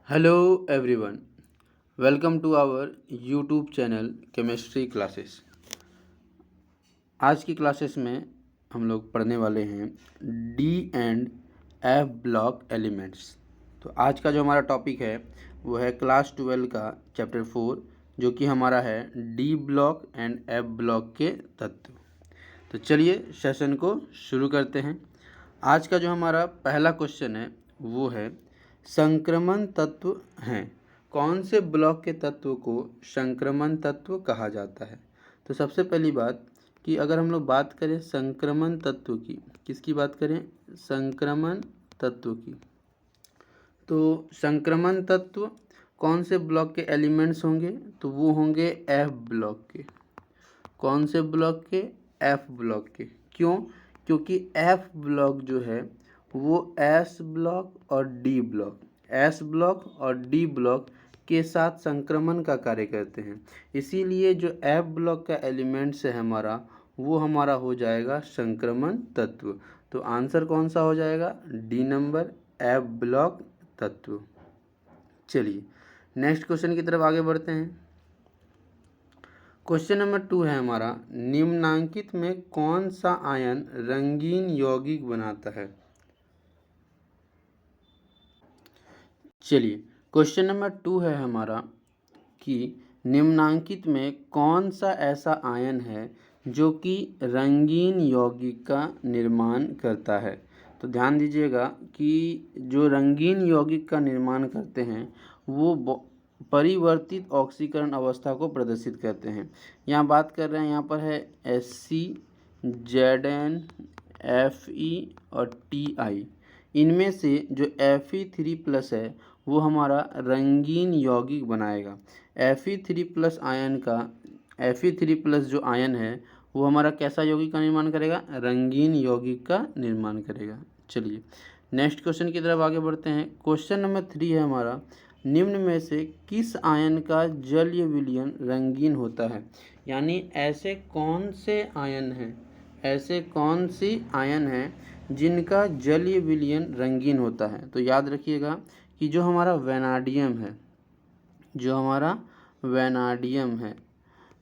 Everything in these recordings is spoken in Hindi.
Hello everyone, welcome to our YouTube channel chemistry classes. आज की क्लासेस में हम लोग पढ़ने वाले हैं D and F block elements. तो आज का जो हमारा टॉपिक है वो है क्लास 12 का चैप्टर 4, जो कि हमारा है D block and F block के तत्व। तो चलिए सेशन को शुरू करते हैं। आज का जो हमारा पहला क्वेश्चन है वो है संक्रमण तत्व हैं। कौन से ब्लॉक के तत्व को संक्रमण तत्व कहा जाता है? तो सबसे पहली बात कि अगर हम लोग बात करें संक्रमण तत्व की, किसकी बात करें? संक्रमण तत्व की। तो संक्रमण तत्व कौन से ब्लॉक के एलिमेंट्स होंगे? तो वो होंगे एफ ब्लॉक के। कौन से ब्लॉक के? एफ ब्लॉक के। क्यों? क्योंकि एफ ब्लॉक जो है वो एस ब्लॉक और डी ब्लॉक, एस ब्लॉक और डी ब्लॉक के साथ संक्रमण का कार्य करते हैं। इसीलिए जो एफ ब्लॉक का एलिमेंट्स है हमारा, वो हमारा हो जाएगा संक्रमण तत्व। तो आंसर कौन सा हो जाएगा? डी नंबर, एफ ब्लॉक तत्व। चलिए नेक्स्ट क्वेश्चन की तरफ आगे बढ़ते हैं। क्वेश्चन नंबर 2 है हमारा, निम्नांकित में कौन सा आयन रंगीन यौगिक बनाता है? चलिए क्वेश्चन नंबर 2 है हमारा कि निम्नांकित में कौन सा ऐसा आयन है जो कि रंगीन यौगिक का निर्माण करता है? तो ध्यान दीजिएगा कि जो रंगीन यौगिक का निर्माण करते हैं वो परिवर्तित ऑक्सीकरण अवस्था को प्रदर्शित करते हैं। यहाँ बात कर रहे हैं, यहाँ पर है Sc, Zn, Fe और Ti। इनमें से जो Fe3+ है वो हमारा रंगीन यौगिक बनाएगा। Fe3+ आयन का, Fe3+ जो आयन है वो हमारा कैसा यौगिक का निर्माण करेगा? रंगीन यौगिक का निर्माण करेगा। चलिए नेक्स्ट क्वेश्चन की तरफ आगे बढ़ते हैं। क्वेश्चन नंबर 3 है हमारा, निम्न में से किस आयन का जलीय विलयन रंगीन होता है? यानी ऐसे कौन से आयन हैं, ऐसे कौन सी आयन हैं जिनका जलीय विलयन रंगीन होता है? तो याद रखिएगा कि जो हमारा वैनाडियम है, जो हमारा वैनाडियम है,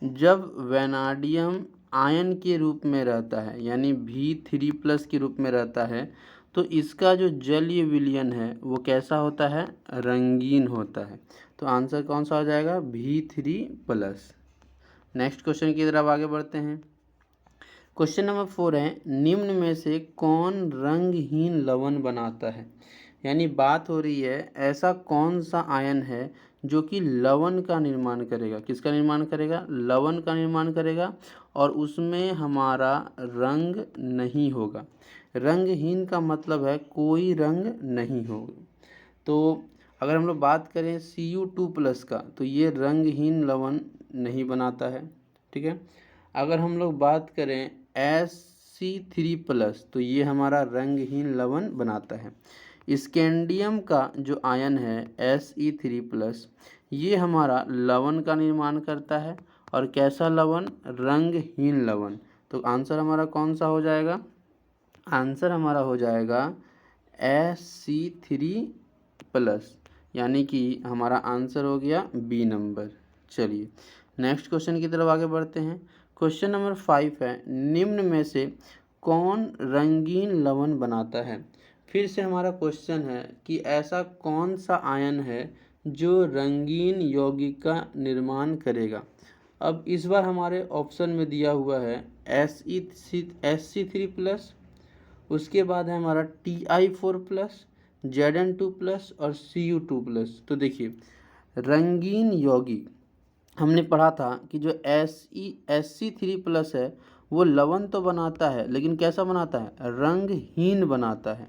जब वैनाडियम आयन के रूप में रहता है यानी V3+ के रूप में रहता है, तो इसका जो जलीय विलयन है वो कैसा होता है? रंगीन होता है। तो आंसर कौन सा हो जाएगा? V3+। नेक्स्ट क्वेश्चन की तरफ आगे बढ़ते हैं। क्वेश्चन नंबर 4 है, निम्न में से कौन रंगहीन लवण बनाता है? यानी बात हो रही है ऐसा कौन सा आयन है जो कि लवण का निर्माण करेगा? किसका निर्माण करेगा? लवण का निर्माण करेगा, और उसमें हमारा रंग नहीं होगा। रंगहीन का मतलब है कोई रंग नहीं होगा। तो अगर हम लोग बात करें Cu2+ का, तो ये रंगहीन लवण नहीं बनाता है, ठीक है। अगर हम लोग बात करें Sc3+, तो ये हमारा रंगहीन लवण बनाता है। स्कैंडियम का जो आयन है Se3+, ये हमारा लवण का निर्माण करता है, और कैसा लवण? रंगहीन लवण। तो आंसर हमारा कौन सा हो जाएगा? आंसर हमारा हो जाएगा Sc3+, यानी कि हमारा आंसर हो गया बी नंबर। चलिए नेक्स्ट क्वेश्चन की तरफ आगे बढ़ते हैं। क्वेश्चन नंबर 5 है, निम्न में से कौन रंगीन लवण बनाता है? फिर से हमारा क्वेश्चन है कि ऐसा कौन सा आयन है जो रंगीन यौगिक का निर्माण करेगा? अब इस बार हमारे ऑप्शन में दिया हुआ है Sc3+, उसके बाद है हमारा Ti4+, Zn2+ और Cu2+। तो देखिए रंगीन यौगिक हमने पढ़ा था कि जो Sc3+ है वो लवण तो बनाता है, लेकिन कैसा बनाता है? रंगहीन बनाता है।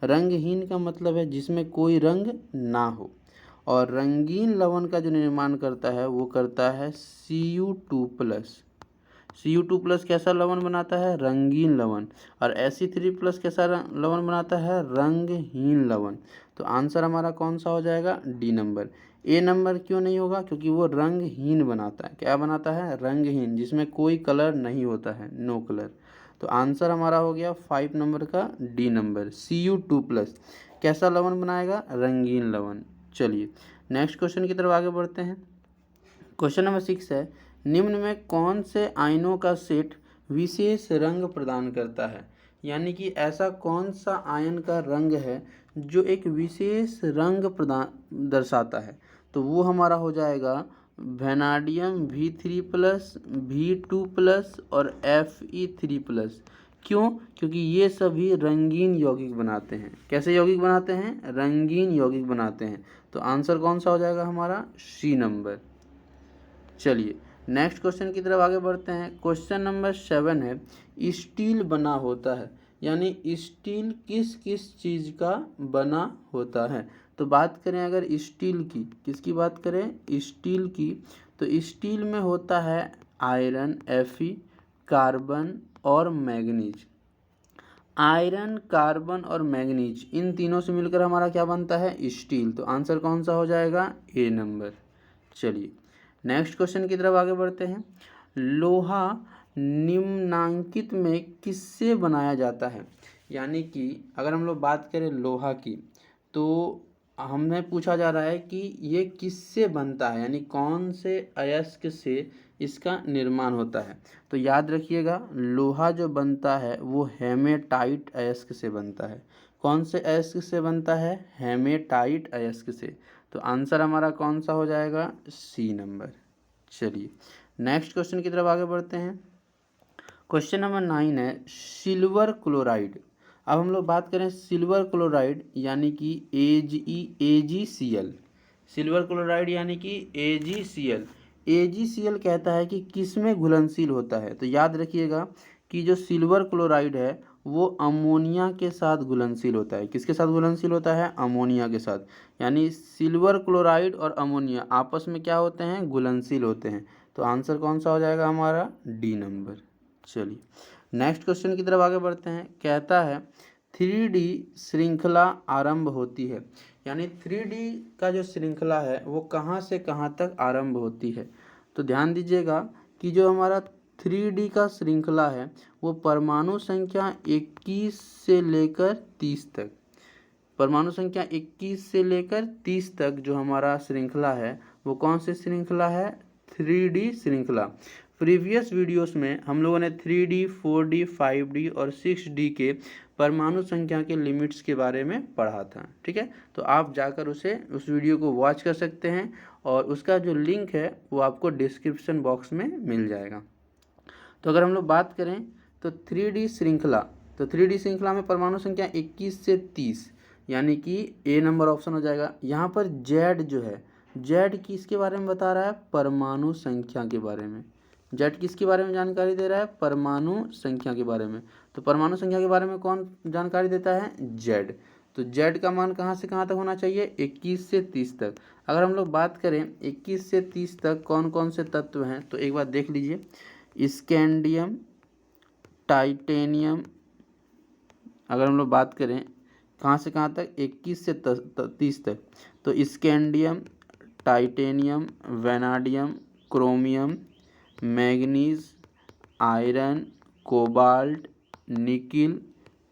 रंगहीन का मतलब है जिसमें कोई रंग ना हो, और रंगीन लवण का जो निर्माण करता है वो करता है Cu2+। Cu2+ कैसा लवण बनाता है? रंगीन लवण। और Sc3+ कैसा लवण बनाता है? रंगहीन लवण। तो आंसर हमारा कौन सा हो जाएगा? D number. ए नंबर क्यों नहीं होगा? क्योंकि वो रंगहीन बनाता है। क्या बनाता है? रंगहीन, जिसमें कोई कलर नहीं होता है, नो कलर। तो आंसर हमारा हो गया 5 नंबर का डी नंबर, Cu2+। कैसा लवण बनाएगा? रंगीन लवण। चलिए नेक्स्ट क्वेश्चन की तरफ आगे बढ़ते हैं। क्वेश्चन नंबर 6 है, निम्न में कौन से आयनों का सेट विशेष रंग प्रदान करता है? यानी कि ऐसा कौन सा आयन का रंग है जो एक विशेष रंग प्रदान दर्शाता है? तो वो हमारा हो जाएगा वेनाडियम V3+, V2+ और Fe3+। क्यों? क्योंकि ये सभी रंगीन यौगिक बनाते हैं। कैसे यौगिक बनाते हैं? रंगीन यौगिक बनाते हैं। तो आंसर कौन सा हो जाएगा हमारा? C number. चलिए नेक्स्ट क्वेश्चन की तरफ आगे बढ़ते हैं। क्वेश्चन नंबर 7 है, स्टील बना होता है, यानी स्टील किस किस चीज़ का बना होता है? तो बात करें अगर स्टील की, किसकी बात करें? स्टील की, तो स्टील में होता है आयरन Fe, कार्बन और मैग्नीज। आयरन, कार्बन और मैग्नीज, इन तीनों से मिलकर हमारा क्या बनता है? स्टील। तो आंसर कौन सा हो जाएगा? ए नंबर। चलिए नेक्स्ट क्वेश्चन की तरफ आगे बढ़ते हैं। लोहा निम्नांकित में किससे बनाया जाता है? यानी कि अगर हम लोग बात करें लोहा की, तो हमें पूछा जा रहा है कि ये किससे बनता है, यानी कौन से अयस्क से इसका निर्माण होता है। तो याद रखिएगा, लोहा जो बनता है वो हेमेटाइट अयस्क से बनता है। कौन से अयस्क से बनता है? हेमेटाइट अयस्क से। तो आंसर हमारा कौन सा हो जाएगा? C number. चलिए नेक्स्ट क्वेश्चन की तरफ आगे बढ़ते हैं। क्वेश्चन नंबर 9 है, सिल्वर क्लोराइड। अब हम लोग बात करें सिल्वर क्लोराइड यानी कि AgCl। सिल्वर क्लोराइड यानी कि AgCl। AgCl कहता है कि किस में घुलनशील होता है? तो याद रखिएगा कि जो सिल्वर क्लोराइड है वो अमोनिया के साथ घुलनशील होता है। किसके साथ घुलनशील होता है? अमोनिया के साथ। यानी सिल्वर क्लोराइड और अमोनिया आपस में क्या होते हैं? घुलनशील होते हैं। तो आंसर कौन सा हो जाएगा हमारा? D number. चलिए नेक्स्ट क्वेश्चन की तरफ आगे बढ़ते हैं। कहता है 3D श्रृंखला आरंभ होती है, यानी 3D का जो श्रृंखला है वो कहाँ से कहाँ तक आरंभ होती है? तो ध्यान दीजिएगा कि जो हमारा 3D का श्रृंखला है वो परमाणु संख्या 21 से लेकर 30 तक, परमाणु संख्या 21 से लेकर 30 तक जो हमारा श्रृंखला है वो कौन सी श्रृंखला है? 3D श्रृंखला। प्रीवियस वीडियोस में हम लोगों ने 3D, 4D, 5D और 6D के परमाणु संख्या के लिमिट्स के बारे में पढ़ा था। ठीक है, तो आप जाकर उस वीडियो को वॉच कर सकते हैं और उसका जो लिंक है वो आपको डिस्क्रिप्शन बॉक्स में मिल जाएगा। तो अगर हम लोग बात करें तो 3D श्रृंखला, तो 3D श्रृंखला में परमाणु संख्या 21 से 30, यानी कि ए नंबर ऑप्शन हो जाएगा। यहाँ पर जेड जो है, जेड किसके बारे में बता रहा है? परमाणु संख्या के बारे में। जेड किसके बारे में जानकारी दे रहा है? परमाणु संख्या के बारे में। तो परमाणु संख्या के बारे में कौन जानकारी देता है? जेड। तो जेड का मान कहाँ से कहाँ तक होना चाहिए? 21 से 30 तक। अगर हम लोग बात करें 21 से 30 तक कौन कौन से तत्व हैं, तो एक बार देख लीजिए। स्कैंडियम, टाइटेनियम, अगर हम लोग बात करें कहाँ से कहाँ तक? 21 से 30 तक, तो scandium, titanium, vanadium, chromium, manganese, iron, cobalt, nickel,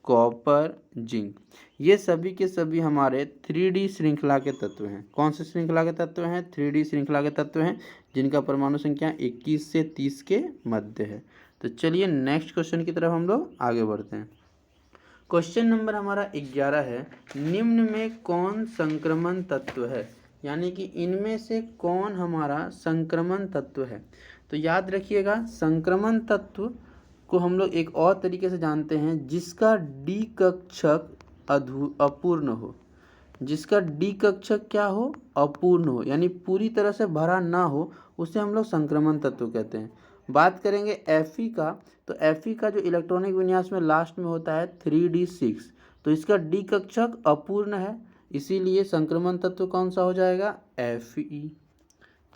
copper, zinc, ये सभी के सभी हमारे 3D श्रृंखला के तत्व हैं। कौन से श्रृंखला के तत्व हैं? 3D श्रृंखला के तत्व हैं जिनका परमाणु संख्या 21 से 30 के मध्य है। तो चलिए नेक्स्ट क्वेश्चन की तरफ हम लोग आगे बढ़ते हैं। क्वेश्चन नंबर हमारा 11 है, निम्न में कौन संक्रमण तत्व है? यानी कि इनमें से कौन हमारा संक्रमण तत्व है? तो याद रखिएगा, संक्रमण तत्व को हम लोग एक और तरीके से जानते हैं, जिसका डी कक्षक अपूर्ण हो। जिसका डी कक्षक क्या हो? अपूर्ण हो, यानी पूरी तरह से भरा ना हो, उसे हम लोग संक्रमण तत्व कहते हैं। बात करेंगे Fe का, तो Fe का जो इलेक्ट्रॉनिक विन्यास में लास्ट में होता है 3D6, तो इसका डी कक्षक अपूर्ण है, इसीलिए संक्रमण तत्व कौन सा हो जाएगा? Fe।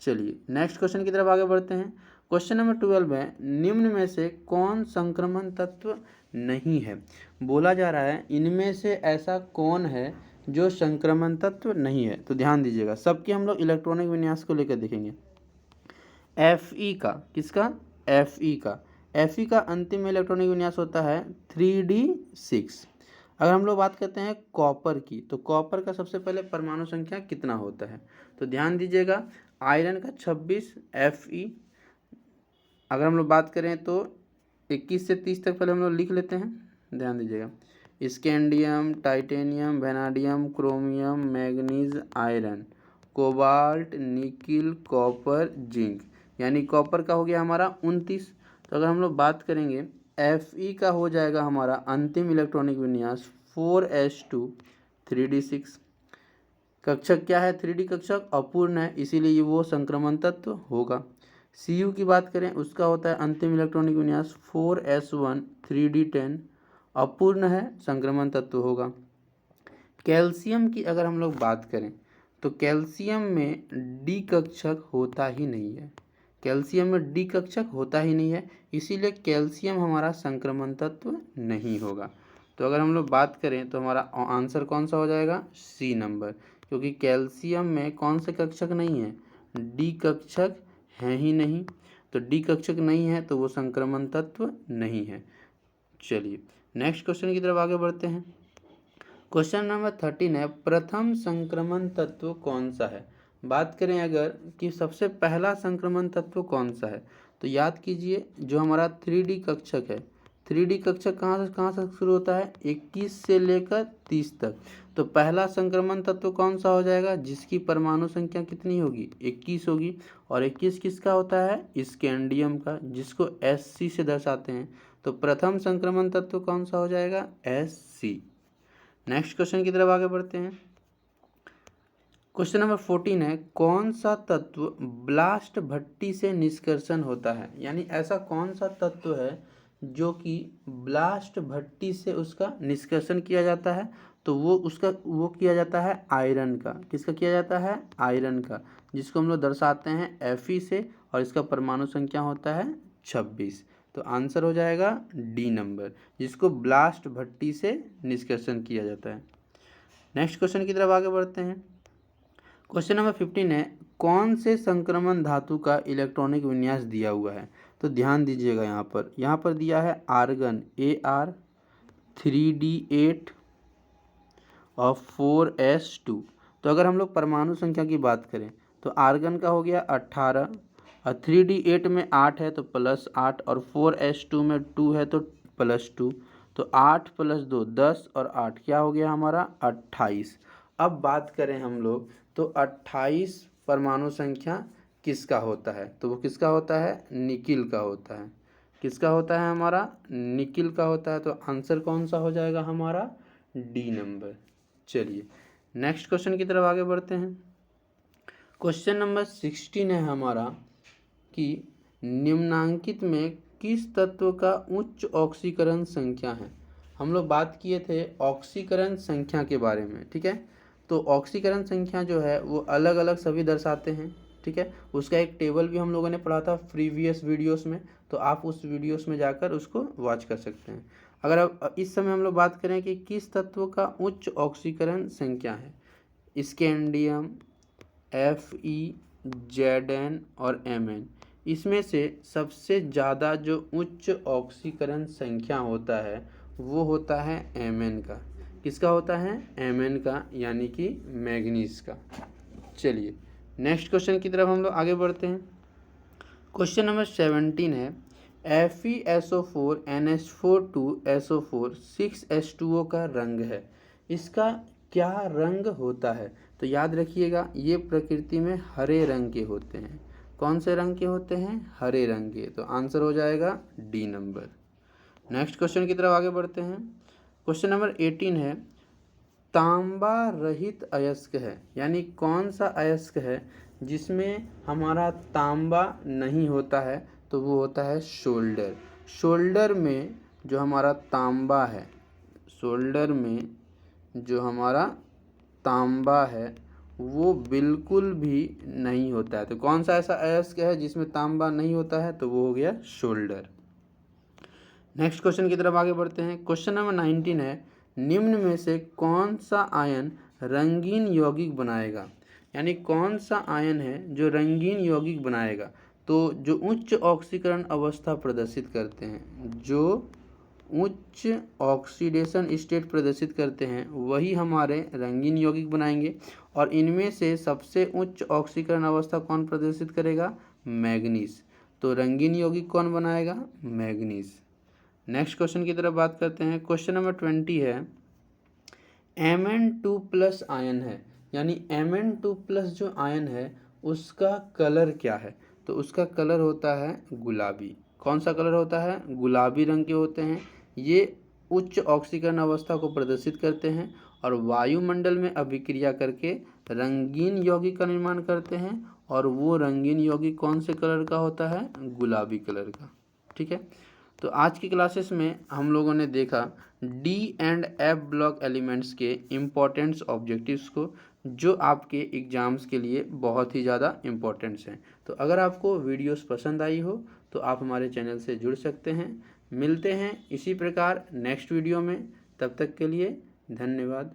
चलिए नेक्स्ट क्वेश्चन की तरफ आगे बढ़ते हैं। क्वेश्चन नंबर 12 है, निम्न में से कौन संक्रमण तत्व नहीं है? बोला जा रहा है इनमें से ऐसा कौन है जो संक्रमण तत्व नहीं है? तो ध्यान दीजिएगा, सबके हम लोग इलेक्ट्रॉनिक विन्यास को लेकर देखेंगे। Fe का, किसका? Fe का, Fe का अंतिम इलेक्ट्रॉनिक विन्यास होता है 3D6। अगर हम लोग बात करते हैं कॉपर की, तो कॉपर का सबसे पहले परमाणु संख्या कितना होता है, तो ध्यान दीजिएगा आयरन का 26 Fe। अगर हम लोग बात करें तो 21 से 30 तक पहले हम लोग लिख लेते हैं, ध्यान दीजिएगा scandium, titanium, vanadium, chromium, manganese, iron, cobalt, nickel, copper, zinc, यानी कॉपर का हो गया हमारा 29। तो अगर हम लोग बात करेंगे Fe का हो जाएगा हमारा अंतिम इलेक्ट्रॉनिक विन्यास 4s2 3d6। कक्षक क्या है, 3D कक्षक अपूर्ण है, इसीलिए वो संक्रमण तत्व होगा। Cu की बात करें उसका होता है अंतिम इलेक्ट्रॉनिक विन्यास 4s1 3d10, अपूर्ण है, संक्रमण तत्व होगा। कैल्शियम की अगर हम लोग बात करें तो कैल्शियम में डी कक्षक होता ही नहीं है, कैल्शियम में डी कक्षक होता ही नहीं है, इसीलिए कैल्शियम हमारा संक्रमण तत्व नहीं होगा। तो अगर हम लोग बात करें तो हमारा आंसर कौन सा हो जाएगा, सी नंबर, क्योंकि कैल्शियम में कौन से कक्षक नहीं है, डी कक्षक है ही नहीं, तो डी कक्षक नहीं है तो वो संक्रमण तत्व नहीं है। चलिए नेक्स्ट क्वेश्चन की तरफ आगे बढ़ते हैं। क्वेश्चन नंबर 13 है प्रथम संक्रमण तत्व कौन सा है। बात करें अगर कि सबसे पहला संक्रमण तत्व कौन सा है, तो याद कीजिए जो हमारा 3D कक्षक है, 3D कक्षक कहाँ से शुरू होता है, 21 से लेकर 30 तक। तो पहला संक्रमण तत्व कौन सा हो जाएगा, जिसकी परमाणु संख्या कितनी होगी, 21 होगी, और 21 किसका होता है, स्कैंडियम का, जिसको Sc से दर्शाते हैं। तो प्रथम संक्रमण तत्व कौन सा हो जाएगा, Sc। नेक्स्ट क्वेश्चन की तरफ आगे बढ़ते हैं। क्वेश्चन नंबर 14 है कौन सा तत्व ब्लास्ट भट्टी से निष्कर्षण होता है, यानी ऐसा कौन सा तत्व है जो कि ब्लास्ट भट्टी से उसका निष्कर्षण किया जाता है, तो वो किया जाता है आयरन का। किसका किया जाता है, आयरन का, जिसको हम लोग दर्शाते हैं Fe से, और इसका परमाणु संख्या होता है 26। तो आंसर हो जाएगा डी नंबर, जिसको ब्लास्ट भट्टी से निष्कर्षण किया जाता है। नेक्स्ट क्वेश्चन की तरफ आगे बढ़ते हैं। क्वेश्चन नंबर 15 है कौन से संक्रमण धातु का इलेक्ट्रॉनिक विन्यास दिया हुआ है, तो ध्यान दीजिएगा यहाँ पर दिया है आर्गन Ar 3d8 और 4s2। तो अगर हम लोग परमाणु संख्या की बात करें तो आर्गन का हो गया 18, और 3d8 में 8 है तो +8, और 4s2 में 2 है तो +2, तो 8 + 2 10, और 8 क्या हो गया हमारा 28। अब बात करें हम लोग तो 28 परमाणु संख्या किसका होता है, तो वो किसका होता है, निकिल का होता है। किसका होता है, हमारा निकिल का होता है। तो आंसर कौन सा हो जाएगा हमारा, डी नंबर। चलिए नेक्स्ट क्वेश्चन की तरफ आगे बढ़ते हैं। क्वेश्चन नंबर 16 है हमारा कि निम्नांकित में किस तत्व का उच्च ऑक्सीकरण संख्या है। हम लोग बात किए थे ऑक्सीकरण संख्या के बारे में, ठीक है। तो ऑक्सीकरण संख्या जो है वो अलग अलग सभी दर्शाते हैं, ठीक है। उसका एक टेबल भी हम लोगों ने पढ़ा था प्रीवियस वीडियोस में, तो आप उस वीडियोस में जाकर उसको वॉच कर सकते हैं। अगर अब इस समय हम लोग बात करें कि किस तत्व का उच्च ऑक्सीकरण संख्या है, स्कैंडियम, Fe, Zn और Mn, इसमें से सबसे ज़्यादा जो उच्च ऑक्सीकरण संख्या होता है वो होता है Mn का। किसका होता है, Mn का, यानी कि मैग्नीज का। चलिए नेक्स्ट क्वेश्चन की तरफ हम लोग आगे बढ़ते हैं। क्वेश्चन नंबर 17 है FeSO4 NH4 6H2O का रंग है, इसका क्या रंग होता है। तो याद रखिएगा ये प्रकृति में हरे रंग के होते हैं। कौन से रंग के होते हैं, हरे रंग के। तो आंसर हो जाएगा डी नंबर। नेक्स्ट क्वेश्चन की तरफ आगे बढ़ते हैं। क्वेश्चन नंबर 18 है तांबा रहित अयस्क है, यानी कौन सा अयस्क है जिसमें हमारा तांबा नहीं होता है, तो वो होता है शोल्डर। शोल्डर में जो हमारा तांबा है, शोल्डर में जो हमारा तांबा है वो बिल्कुल भी नहीं होता है। तो कौन सा ऐसा अयस्क है जिसमें तांबा नहीं होता है, तो वो हो गया शोल्डर। नेक्स्ट क्वेश्चन की तरफ आगे बढ़ते हैं। क्वेश्चन नंबर 19 है निम्न में से कौन सा आयन रंगीन यौगिक बनाएगा, यानी कौन सा आयन है जो रंगीन यौगिक बनाएगा। तो जो उच्च ऑक्सीकरण अवस्था प्रदर्शित करते हैं, जो उच्च ऑक्सीडेशन स्टेट प्रदर्शित करते हैं वही हमारे रंगीन यौगिक बनाएंगे। और इनमें से सबसे उच्च ऑक्सीकरण अवस्था कौन प्रदर्शित करेगा? मैग्नीज। तो रंगीन यौगिक कौन बनाएगा? मैग्नीज। नेक्स्ट क्वेश्चन की तरफ बात करते हैं। क्वेश्चन नंबर 20 है Mn2+ आयन है, यानी Mn2+ जो आयन है उसका कलर क्या है? तो उसका कलर होता है गुलाबी। कौन सा कलर होता है? गुलाबी रंग के होते हैं। ये उच्च ऑक्सीकरण अवस्था को प्रदर्शित करते हैं और वायुमंडल में अभिक्रिया करके रंगीन यौगिक का निर्माण करते हैं। और वो रंगीन यौगिक कौन से कलर का होता है? गुलाबी कलर का। ठीक है, तो आज की क्लासेस में हम लोगों ने देखा D and F block elements के इम्पोर्टेंट्स ऑब्जेक्टिव्स को, जो आपके एग्ज़ाम्स के लिए बहुत ही ज़्यादा इम्पोर्टेंट्स हैं। तो अगर आपको वीडियोस पसंद आई हो तो आप हमारे चैनल से जुड़ सकते हैं। मिलते हैं इसी प्रकार नेक्स्ट वीडियो में, तब तक के लिए धन्यवाद।